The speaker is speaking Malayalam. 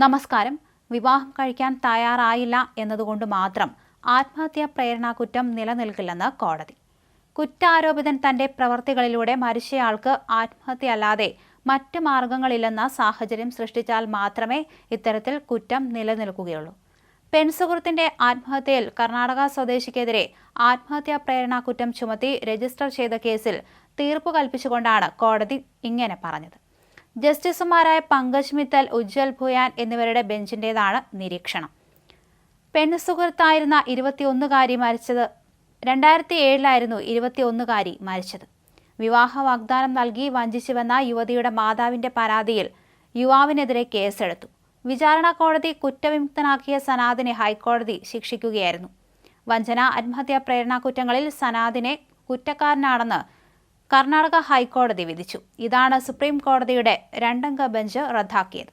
നമസ്കാരം. വിവാഹം കഴിക്കാൻ തയ്യാറായില്ല എന്നതുകൊണ്ട് മാത്രം ആത്മഹത്യാ പ്രേരണാകുറ്റം നിലനിൽക്കില്ലെന്ന് കോടതി. കുറ്റാരോപിതൻ തന്റെ പ്രവർത്തികളിലൂടെ മരിച്ചയാൾക്ക് ആത്മഹത്യയല്ലാതെ മറ്റ് മാർഗങ്ങളില്ലെന്ന സാഹചര്യം സൃഷ്ടിച്ചാൽ മാത്രമേ ഇത്തരത്തിൽ കുറ്റം നിലനിൽക്കുകയുള്ളൂ. പെൺസുഹൃത്തിന്റെ ആത്മഹത്യയിൽ കർണാടക സ്വദേശിക്കെതിരെ ആത്മഹത്യാ പ്രേരണാകുറ്റം ചുമത്തി രജിസ്റ്റർ ചെയ്ത കേസിൽ തീർപ്പു കൽപ്പിച്ചുകൊണ്ടാണ് കോടതി ഇങ്ങനെ പറഞ്ഞത്. ജസ്റ്റിസുമാരായ പങ്കജ് മിത്തൽ, ഉജ്ജ്വൽ ഭുയാൻ എന്നിവരുടെ ബെഞ്ചിന്റേതാണ് നിരീക്ഷണം. പെൺസുഹൃത്തായിരുന്ന 21-കാരി മരിച്ചത് 2007-ലായിരുന്നു. 21-കാരി മരിച്ചത് വിവാഹ വാഗ്ദാനം നൽകി വഞ്ചിച്ചുവെന്ന യുവതിയുടെ മാതാവിന്റെ പരാതിയിൽ യുവാവിനെതിരെ കേസെടുത്തു. വിചാരണ കോടതി കുറ്റവിമുക്തനാക്കിയ സനാദിനെ ഹൈക്കോടതി ശിക്ഷിക്കുകയായിരുന്നു. വഞ്ചന, ആത്മഹത്യാ പ്രേരണാകുറ്റങ്ങളിൽ സനാദിനെ കുറ്റക്കാരനാണെന്ന് കർണാടക ഹൈക്കോടതി വിധിച്ചു. ഇതാണ് സുപ്രീം കോടതിയുടെ 2-അംഗ ബെഞ്ച് റദ്ദാക്കിയത്.